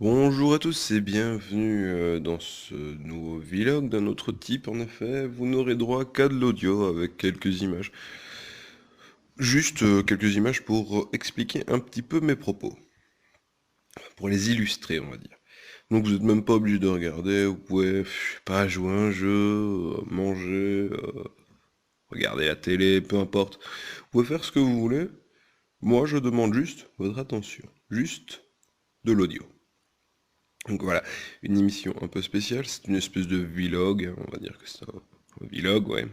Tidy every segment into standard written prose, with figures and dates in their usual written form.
Bonjour à tous et bienvenue dans ce nouveau vlog d'un autre type. En effet, vous n'aurez droit qu'à de l'audio avec quelques images. Juste quelques images pour expliquer un petit peu mes propos, pour les illustrer, on va dire. Donc vous n'êtes même pas obligé de regarder, vous pouvez, je sais pas, jouer un jeu, manger, regarder la télé, peu importe. Vous pouvez faire ce que vous voulez. Moi, je demande juste votre attention, juste de l'audio. Donc voilà, une émission un peu spéciale, c'est une espèce de vlog, hein, on va dire que c'est un vlog, ouais.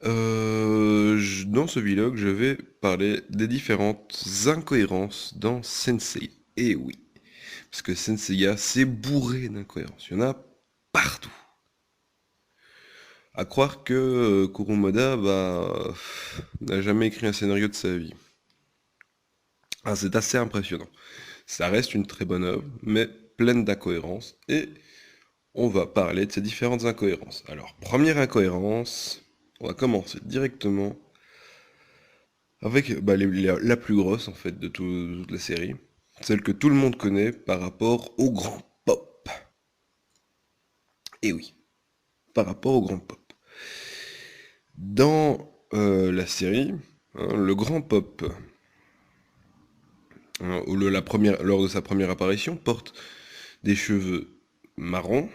Dans ce vlog, je vais parler des différentes incohérences dans Sensei. Et oui, parce que Senseiya, c'est bourré d'incohérences, il y en a partout. À croire que Kurumoda n'a jamais écrit un scénario de sa vie. Ah, c'est assez impressionnant. Ça reste une très bonne œuvre, mais pleine d'incohérences, et on va parler de ces différentes incohérences. Alors, première incohérence, on va commencer directement avec la plus grosse en fait de toute la série, celle que tout le monde connaît par rapport au grand pop. Et oui, par rapport au grand pop. Dans la série, hein, le grand pop, hein, lors de sa première apparition, porte des cheveux marrons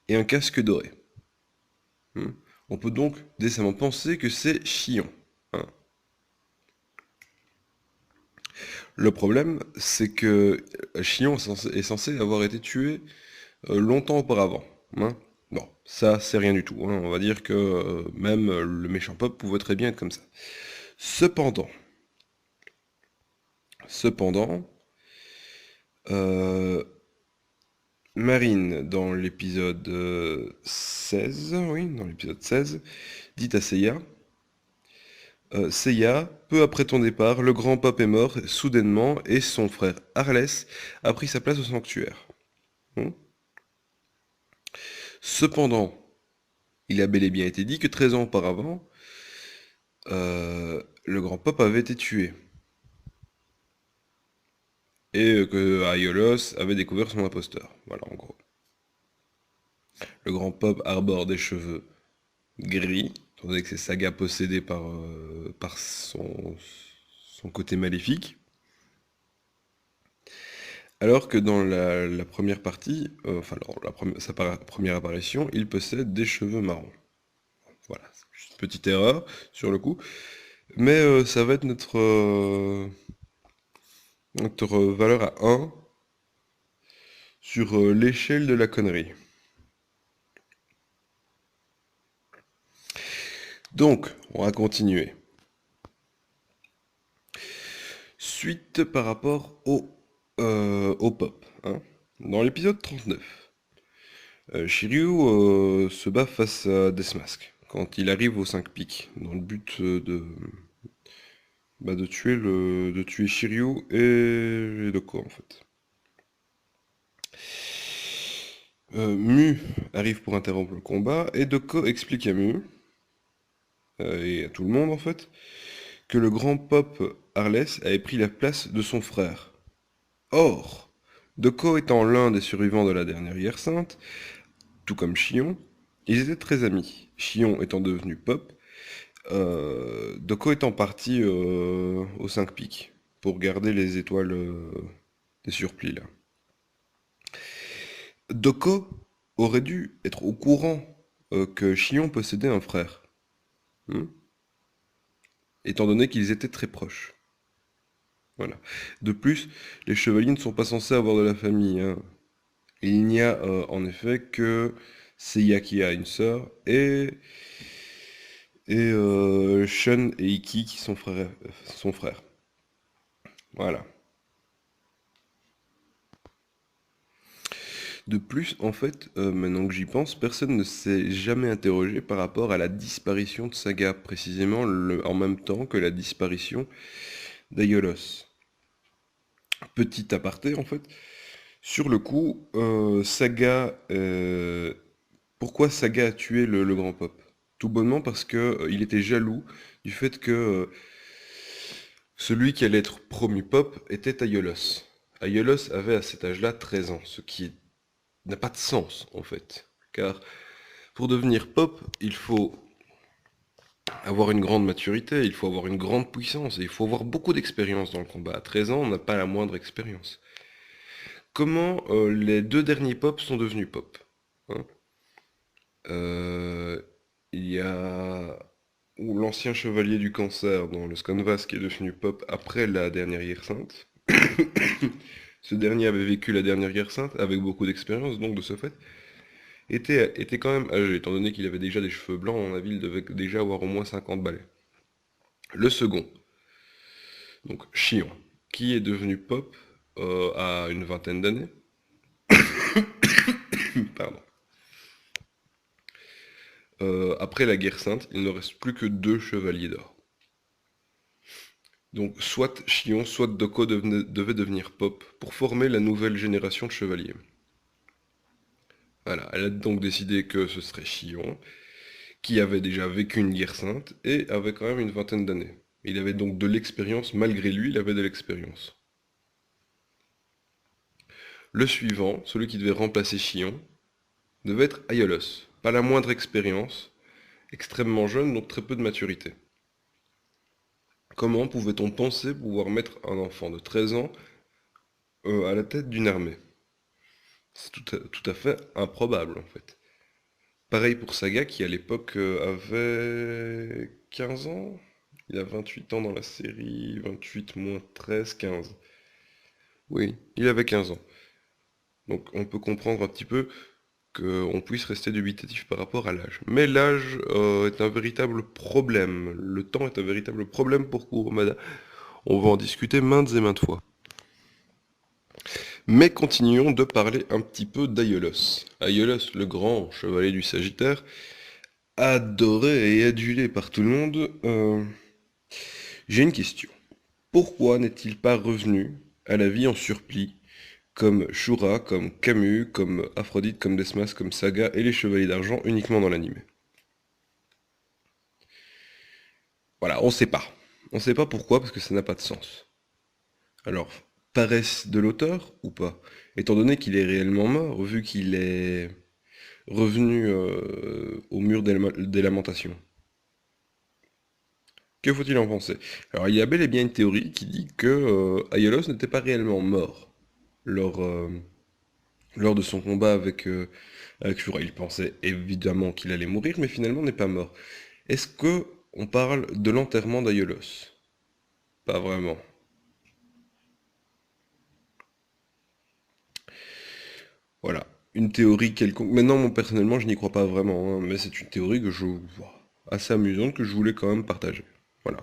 et un casque doré. Hein. On peut donc décemment penser que c'est Chion. Hein. Le problème, c'est que Chion est censé avoir été tué longtemps auparavant. Hein. Bon, ça, c'est rien du tout. Hein. On va dire que même le méchant pop pouvait très bien être comme ça. Cependant, cependant, euh, Marine, dans l'épisode 16, oui, dans l'épisode 16, dit à Seiya, Seiya, peu après ton départ, le grand pop est mort soudainement et son frère Arles a pris sa place au sanctuaire. Hein. Cependant, il a bel et bien été dit que 13 ans auparavant, le grand pop avait été tué. Et que Aiolos avait découvert son imposteur. Voilà, en gros. Le grand pop arbore des cheveux gris, étant donné que c'est Saga possédé par son côté maléfique. Alors que dans la première partie, première apparition, il possède des cheveux marrons. Voilà, c'est juste une petite erreur sur le coup. Mais ça va être notre valeur à 1 sur l'échelle de la connerie. Donc, on va continuer. Suite par rapport au pop. Hein. Dans l'épisode 39, Shiryu se bat face à Deathmask quand il arrive aux 5 pics, dans le but de tuer Shiryu et Doko en fait. Mu arrive pour interrompre le combat et Doko explique à Mu, et à tout le monde en fait, que le grand pop Arles avait pris la place de son frère. Or, Doko étant l'un des survivants de la dernière guerre sainte, tout comme Chion, ils étaient très amis. Chion étant devenu Pop, Doko étant parti aux 5 pics pour garder les étoiles des surplis là. Doko aurait dû être au courant que Chion possédait un frère, hein, étant donné qu'ils étaient très proches. Voilà. De plus, les chevaliers ne sont pas censés avoir de la famille. Hein. Il n'y a en effet que Seiya qui a une sœur et Shun et Iki qui sont frères. Son frère. Voilà. De plus, en fait, maintenant que j'y pense, personne ne s'est jamais interrogé par rapport à la disparition de Saga, précisément en même temps que la disparition d'Aiolos. Petit aparté, en fait, sur le coup, pourquoi Saga a tué le grand pop? Tout bonnement parce que il était jaloux du fait que celui qui allait être promu pop était Aiolos. Aiolos avait à cet âge-là 13 ans, ce qui n'a pas de sens en fait. Car pour devenir Pope, il faut avoir une grande maturité, il faut avoir une grande puissance, et il faut avoir beaucoup d'expérience dans le combat. À 13 ans, on n'a pas la moindre expérience. Comment les deux derniers Popes sont devenus Popes, hein? Euh, il y a l'ancien chevalier du cancer dans le Scanvas qui est devenu Pope après la dernière guerre sainte. Ce dernier avait vécu la dernière guerre sainte avec beaucoup d'expérience, donc de ce fait, était quand même âgé, étant donné qu'il avait déjà des cheveux blancs, on avait, il devait déjà avoir au moins 50 balais. Le second, donc Chion, qui est devenu Pope à une vingtaine d'années. Pardon. Après la guerre sainte, il ne reste plus que deux chevaliers d'or. Donc soit Chion, soit Doko devait devenir Pope pour former la nouvelle génération de chevaliers. Voilà, elle a donc décidé que ce serait Chion, qui avait déjà vécu une guerre sainte et avait quand même une vingtaine d'années. Il avait donc de l'expérience, malgré lui, il avait de l'expérience. Le suivant, celui qui devait remplacer Chion, devait être Aiolos. Pas la moindre expérience, extrêmement jeune, donc très peu de maturité. Comment pouvait-on penser pouvoir mettre un enfant de 13 ans à la tête d'une armée? C'est tout à fait improbable en fait. Pareil pour Saga qui à l'époque avait 15 ans. Il a 28 ans dans la série, 28 moins 13, 15. Oui, il avait 15 ans. Donc on peut comprendre un petit peu qu'on puisse rester dubitatif par rapport à l'âge. Mais l'âge est un véritable problème. Le temps est un véritable problème pour Kurumada. On va en discuter maintes et maintes fois. Mais continuons de parler un petit peu d'Aiolos. Aiolos, le grand chevalier du Sagittaire, adoré et adulé par tout le monde. J'ai une question. Pourquoi n'est-il pas revenu à la vie en surplis, comme Shura, comme Camus, comme Aphrodite, comme Desmas, comme Saga et les Chevaliers d'Argent uniquement dans l'anime? Voilà, on sait pas. On sait pas pourquoi, parce que ça n'a pas de sens. Alors, paresse de l'auteur ou pas? Étant donné qu'il est réellement mort, vu qu'il est revenu au mur des lamentations. Que faut-il en penser? Alors, il y a bel et bien une théorie qui dit que Aiolos n'était pas réellement mort lors, lors de son combat avec Shura. Il pensait évidemment qu'il allait mourir, mais finalement n'est pas mort. Est-ce que on parle de l'enterrement d'Aiolos? Pas vraiment. Voilà. Une théorie quelconque. Maintenant, moi, personnellement, je n'y crois pas vraiment, hein, mais c'est une théorie que je vois assez amusante que je voulais quand même partager. Voilà.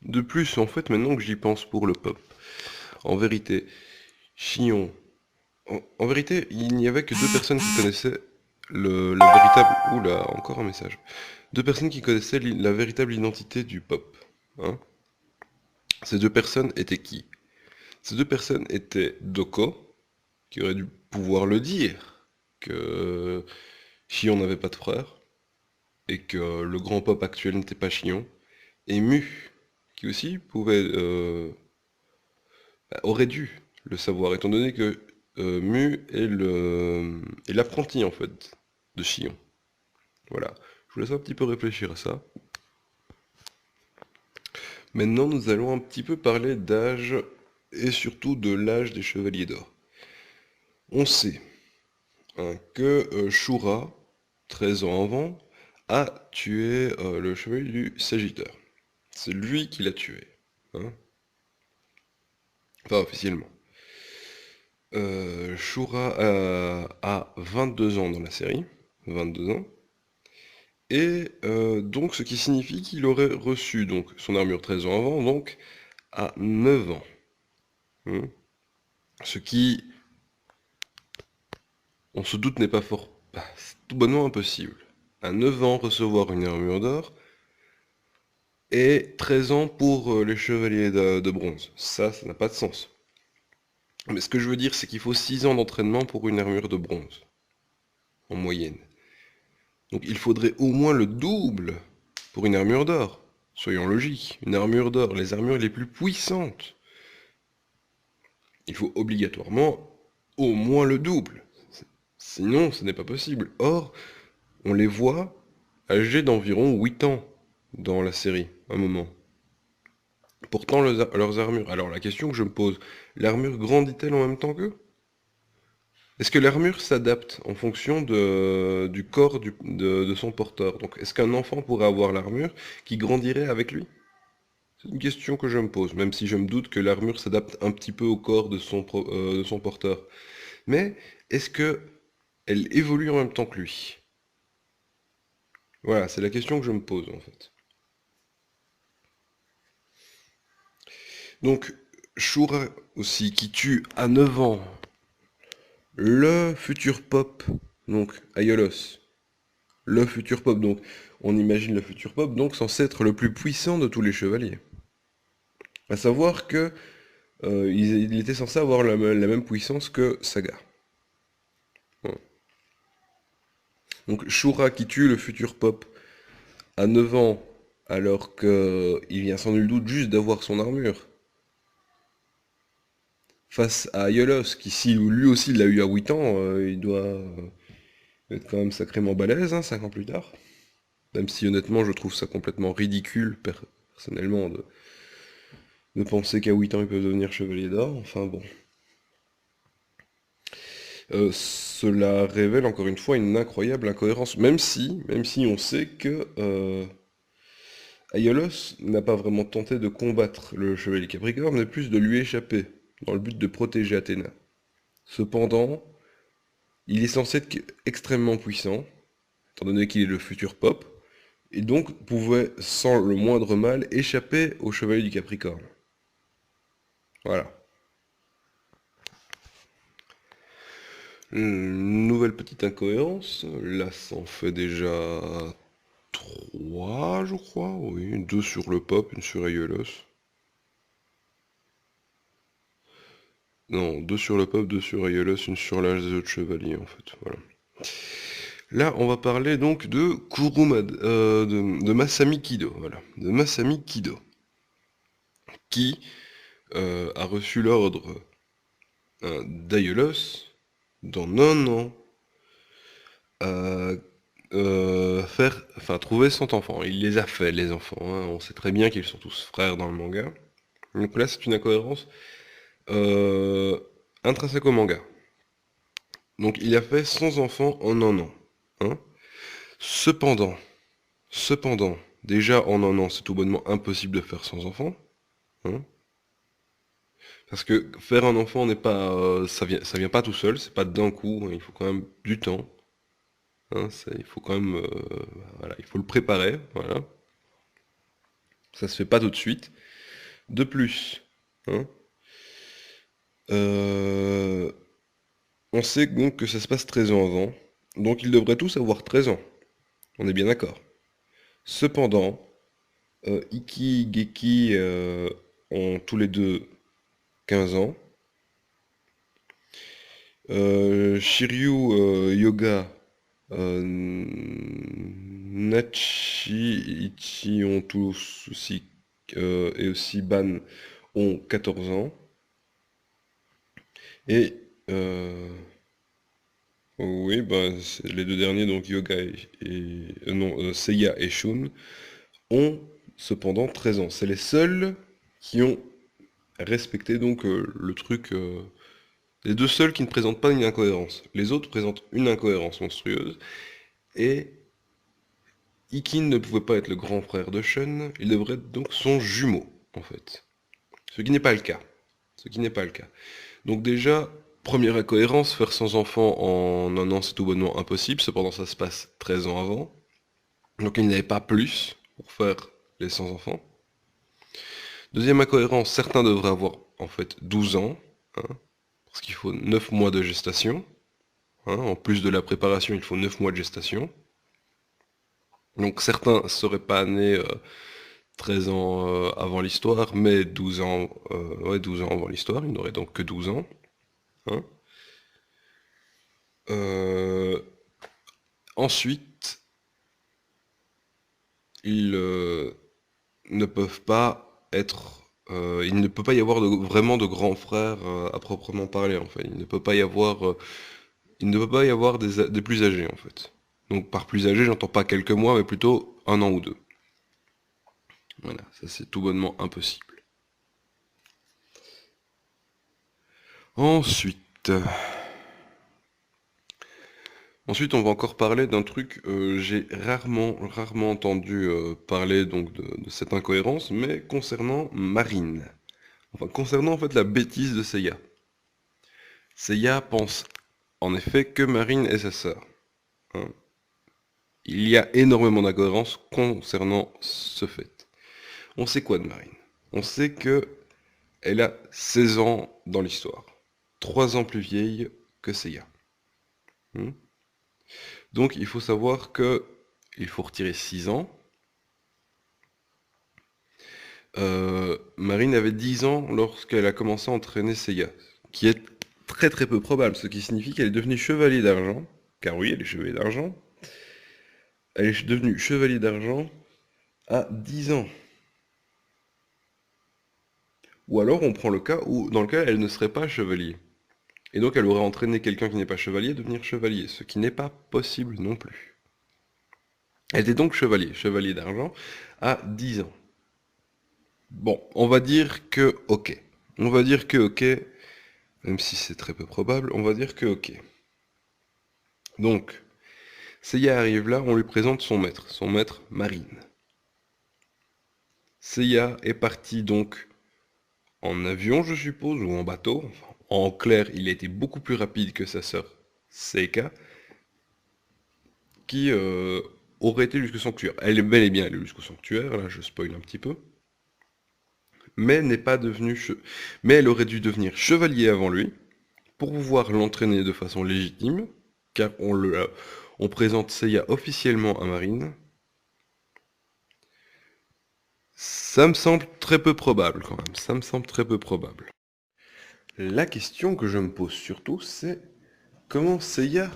De plus, en fait, maintenant que j'y pense pour le pop, en vérité, Chion. En vérité, il n'y avait que deux personnes qui connaissaient la véritable. Oula, encore un message. Deux personnes qui connaissaient la véritable identité du pop, hein. Ces deux personnes étaient qui? Ces deux personnes étaient Doko, qui aurait dû pouvoir le dire, que Chion n'avait pas de frère, et que le grand pop actuel n'était pas Chion, et Mu, qui aussi aurait dû le savoir, étant donné que Mu est l'apprenti en fait de Chion. Voilà. Je vous laisse un petit peu réfléchir à ça. Maintenant, nous allons un petit peu parler d'âge et surtout de l'âge des Chevaliers d'Or. On sait hein, que Shura, 13 ans avant, a tué le chevalier du Sagittaire. C'est lui qui l'a tué. Hein. Enfin, officiellement. Shura a 22 ans dans la série. 22 ans. Et donc, ce qui signifie qu'il aurait reçu donc, son armure 13 ans avant, donc à 9 ans. Hein. Ce qui, on se doute, n'est pas fort. Bah, c'est tout bonnement impossible. À 9 ans, recevoir une armure d'or, et 13 ans pour les chevaliers de bronze. Ça n'a pas de sens. Mais ce que je veux dire, c'est qu'il faut 6 ans d'entraînement pour une armure de bronze, en moyenne. Donc il faudrait au moins le double pour une armure d'or. Soyons logiques, une armure d'or, les armures les plus puissantes. il faut obligatoirement au moins le double. Sinon, ce n'est pas possible. Or, on les voit âgés d'environ 8 ans dans la série, à un moment. Pourtant, leurs armures. Alors, la question que je me pose, l'armure grandit-elle en même temps qu'eux? Est-ce que l'armure s'adapte en fonction du corps de son porteur? Donc, est-ce qu'un enfant pourrait avoir l'armure qui grandirait avec lui? C'est une question que je me pose, même si je me doute que l'armure s'adapte un petit peu au corps de son porteur. Mais est-ce que elle évolue en même temps que lui? Voilà, c'est la question que je me pose en fait. Donc, Shura aussi, qui tue à 9 ans le futur Pop, donc Aiolos. Le futur Pop, donc on imagine le futur Pop, donc censé être le plus puissant de tous les chevaliers. À savoir que il était censé avoir la même puissance que Saga. Voilà. Donc Shura qui tue le futur Pop à 9 ans, alors qu'il vient sans nul doute juste d'avoir son armure. Face à Aiolos, qui si lui aussi l'a eu à 8 ans, il doit être quand même sacrément balèze, hein, 5 ans plus tard. Même si honnêtement je trouve ça complètement ridicule, personnellement, de penser qu'à 8 ans il peut devenir chevalier d'or. Enfin bon. Cela révèle encore une fois une incroyable incohérence, même si on sait que Aiolos n'a pas vraiment tenté de combattre le chevalier Capricorne, mais plus de lui échapper, dans le but de protéger Athéna. Cependant, il est censé être extrêmement puissant, étant donné qu'il est le futur Pop, et donc pouvait, sans le moindre mal, échapper au chevalier du Capricorne. Voilà. Une nouvelle petite incohérence, là ça en fait déjà 3, je crois, oui, 2 sur le Pop, une sur Aiolos. Non, 2 sur le Pop, 2 sur Aiolos, une sur l'âge des autres chevaliers en fait, voilà. Là, on va parler donc de de Masami Kido, voilà, de Masami Kido, qui a reçu l'ordre d'Aiolos, dans un an, à trouver 100 enfants. Il les a fait, les enfants, hein. On sait très bien qu'ils sont tous frères dans le manga. Donc là, c'est une incohérence euh, intrinsèque au manga. Donc il a fait 100 enfants en un an, hein. Cependant, cependant, déjà en un an, c'est tout bonnement impossible de faire 100 enfants, hein. Parce que faire un enfant n'est pas, ça vient pas tout seul, c'est pas d'un coup, hein. Il faut quand même du temps, hein. Il faut quand même, voilà, il faut le préparer, voilà. Ça se fait pas tout de suite. De plus, hein, euh, on sait donc que ça se passe 13 ans avant, donc ils devraient tous avoir 13 ans. On est bien d'accord. Cependant, Iki, Geki ont tous les deux 15 ans. Shiryu, Yoga, Nachi, Ichi ont tous aussi, et aussi Ban ont 14 ans. Et oui, bah, les deux derniers, donc Yoga non, Seiya et Shun, ont cependant 13 ans. C'est les seuls qui ont respecté donc le truc. Les deux seuls qui ne présentent pas une incohérence. Les autres présentent une incohérence monstrueuse. Et Ikin ne pouvait pas être le grand frère de Shun, il devrait être donc son jumeau, en fait. Ce qui n'est pas le cas. Ce qui n'est pas le cas. Donc déjà, première incohérence, faire sans enfants en un an, c'est tout bonnement impossible. Cependant, ça se passe 13 ans avant. Donc il n'y avait pas plus pour faire les 100 enfants. Deuxième incohérence, certains devraient avoir en fait 12 ans, hein, parce qu'il faut 9 mois de gestation. Hein, en plus de la préparation, il faut 9 mois de gestation. Donc certains ne seraient pas nés 13 ans avant l'histoire, mais 12 ans, ouais, 12 ans avant l'histoire, ils n'auraient donc que 12 ans. Hein. Euh, Ensuite, ils ne peuvent pas être il ne peut pas y avoir vraiment de grands frères à proprement parler, en fait. Il ne peut pas y avoir, des plus âgés, en fait. Donc par plus âgé, j'entends pas quelques mois, mais plutôt un an ou deux. Voilà, ça c'est tout bonnement impossible. Ensuite, on va encore parler d'un truc, j'ai rarement entendu parler donc de cette incohérence, mais concernant Marine. Enfin, concernant en fait la bêtise de Seiya. Seiya pense en effet que Marine est sa sœur. Hein. Il y a énormément d'incohérences concernant ce fait. On sait quoi de Marine? On sait que elle a 16 ans dans l'histoire. 3 ans plus vieille que Seiya. Hmm. Donc il faut savoir que il faut retirer 6 ans. Marine avait 10 ans lorsqu'elle a commencé à entraîner Seiya, qui est très très peu probable, ce qui signifie qu'elle est devenue chevalier d'argent, car oui, elle est chevalier d'argent. Elle est devenue chevalier d'argent à 10 ans. Ou alors on prend le cas dans lequel elle ne serait pas chevalier. Et donc elle aurait entraîné quelqu'un qui n'est pas chevalier devenir chevalier, ce qui n'est pas possible non plus. Elle était donc chevalier d'argent, à 10 ans. Bon, on va dire que ok. On va dire que ok, même si c'est très peu probable, on va dire que ok. Donc, Seiya arrive là, on lui présente son maître Marine. Seiya est parti donc en avion, je suppose, ou en bateau. Enfin, en clair, il a été beaucoup plus rapide que sa sœur Seika, qui aurait été jusqu'au sanctuaire. Elle est bel et bien allée jusqu'au sanctuaire, là je spoil un petit peu. Mais n'est pas devenue mais elle aurait dû devenir chevalier avant lui, pour pouvoir l'entraîner de façon légitime, car on présente Seiya officiellement à Marine. Ça me semble très peu probable quand même, ça me semble très peu probable. La question que je me pose surtout, c'est comment Seiya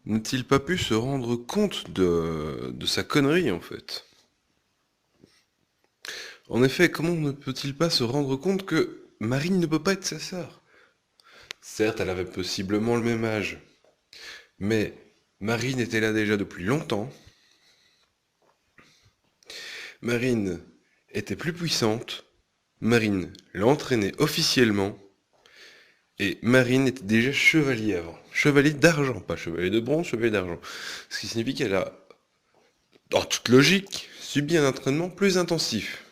n'a-t-il pas pu se rendre compte de sa connerie en fait? En effet, comment ne peut-il pas se rendre compte que Marine ne peut pas être sa sœur? Certes, elle avait possiblement le même âge, mais Marine était là déjà depuis longtemps. Marine était plus puissante. Marine l'entraînait officiellement. Et Marine était déjà chevalier avant. Chevalier d'argent, pas chevalier de bronze, chevalier d'argent. Ce qui signifie qu'elle a, en toute logique, subi un entraînement plus intensif.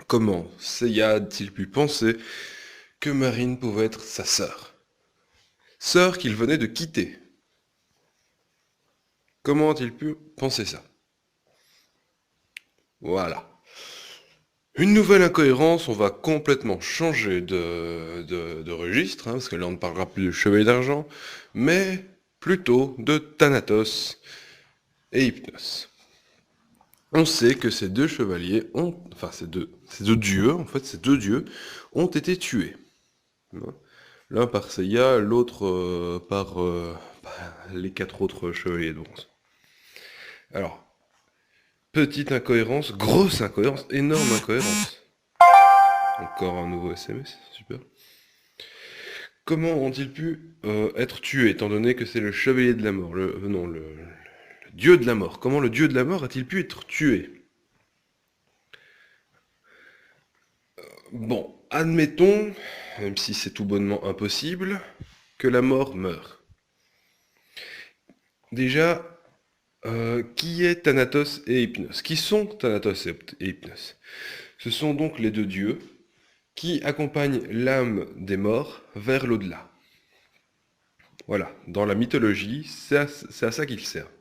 Comment Seiya a-t-il pu penser que Marine pouvait être sa sœur? Sœur qu'il venait de quitter. Comment a-t-il pu penser ça? Voilà. Une nouvelle incohérence, on va complètement changer de registre, hein, parce que là on ne parlera plus de chevalier d'argent, mais plutôt de Thanatos et Hypnos. On sait que ces deux chevaliers ont, enfin ces deux dieux, en fait ces deux dieux, ont été tués. L'un par Seiya, l'autre par les 4 autres chevaliers de bronze. Alors, petite incohérence, grosse incohérence, énorme incohérence. Encore un nouveau SMS, super. Comment ont-ils pu être tués, étant donné que c'est le chevalier de la mort, le dieu de la mort? Comment le dieu de la mort a-t-il pu être tué? Bon, admettons, même si c'est tout bonnement impossible, que la mort meure. Déjà, qui est Thanatos et Hypnos? Qui sont Thanatos et Hypnos? Ce sont donc les deux dieux qui accompagnent l'âme des morts vers l'au-delà. Voilà, dans la mythologie, c'est à ça qu'ils servent.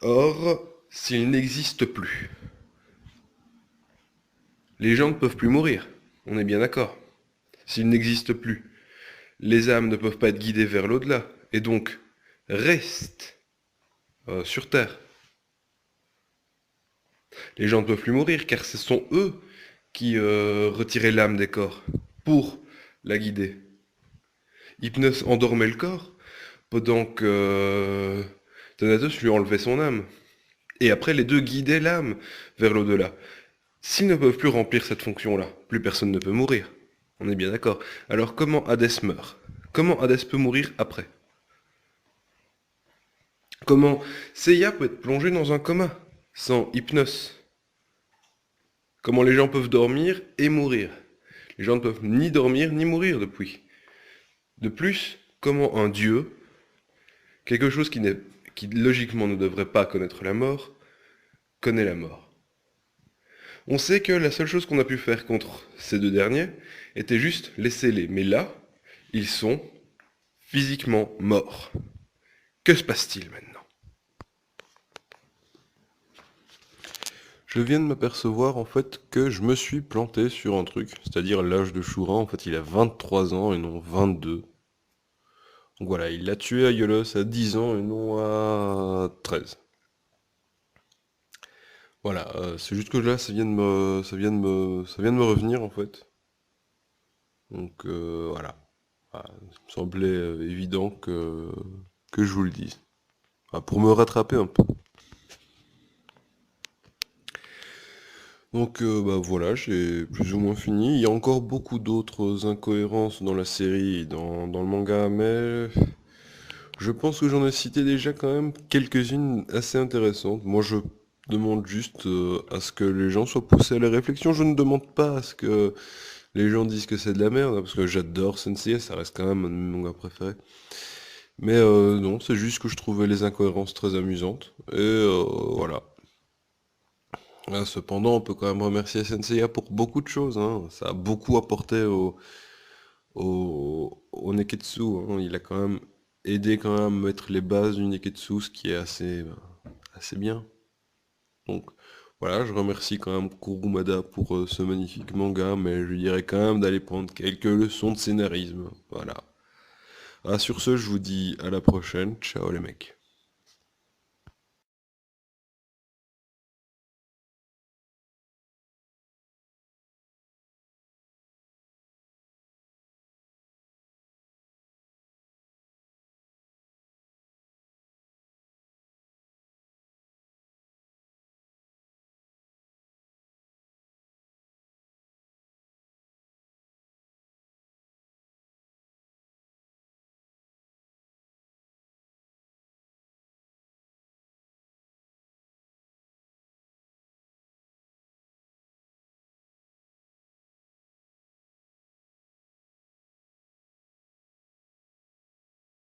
Or, s'ils n'existent plus, les gens ne peuvent plus mourir, on est bien d'accord. S'ils n'existent plus, les âmes ne peuvent pas être guidées vers l'au-delà, et donc restent sur Terre. Les gens ne peuvent plus mourir, car ce sont eux qui retiraient l'âme des corps pour la guider. Hypnos endormait le corps, pendant que Thanatos lui enlevait son âme. Et après, les deux guidaient l'âme vers l'au-delà. S'ils ne peuvent plus remplir cette fonction-là, plus personne ne peut mourir. On est bien d'accord. Alors comment Hadès meurt? Comment Hadès peut mourir après? Comment Seiya peut être plongé dans un coma, sans hypnose? Comment les gens peuvent dormir et mourir? Les gens ne peuvent ni dormir ni mourir depuis. De plus, comment un dieu, quelque chose qui logiquement ne devrait pas connaître la mort, connaît la mort? On sait que la seule chose qu'on a pu faire contre ces deux derniers était juste laisser-les. Mais là, ils sont physiquement morts. Que se passe-t-il maintenant? Je viens de m'apercevoir en fait que je me suis planté sur un truc, c'est-à-dire l'âge de Shura, en fait il a 23 ans et non 22. Donc voilà, il a tué Aiolos à 10 ans et non à 13. Voilà, c'est juste que là ça vient de me revenir en fait. Donc voilà. Voilà, il me semblait évident que je vous le dise. Voilà, pour me rattraper un peu. Donc bah voilà, j'ai plus ou moins fini. Il y a encore beaucoup d'autres incohérences dans la série et dans le manga, mais je pense que j'en ai cité déjà quand même quelques-unes assez intéressantes. Moi je demande juste à ce que les gens soient poussés à la réflexion. Je ne demande pas à ce que les gens disent que c'est de la merde, hein, parce que j'adore Sensei, ça reste quand même un de mes mangas préférés. Mais non, c'est juste que je trouvais les incohérences très amusantes. Et voilà. Cependant, on peut quand même remercier Senseiya pour beaucoup de choses, hein. Ça a beaucoup apporté au Neketsu, hein. Il a quand même aidé quand même à mettre les bases du Neketsu, ce qui est assez bien. Donc voilà, je remercie quand même Kurumada pour ce magnifique manga, mais je lui dirais quand même d'aller prendre quelques leçons de scénarisme. Voilà. Sur ce, je vous dis à la prochaine. Ciao les mecs.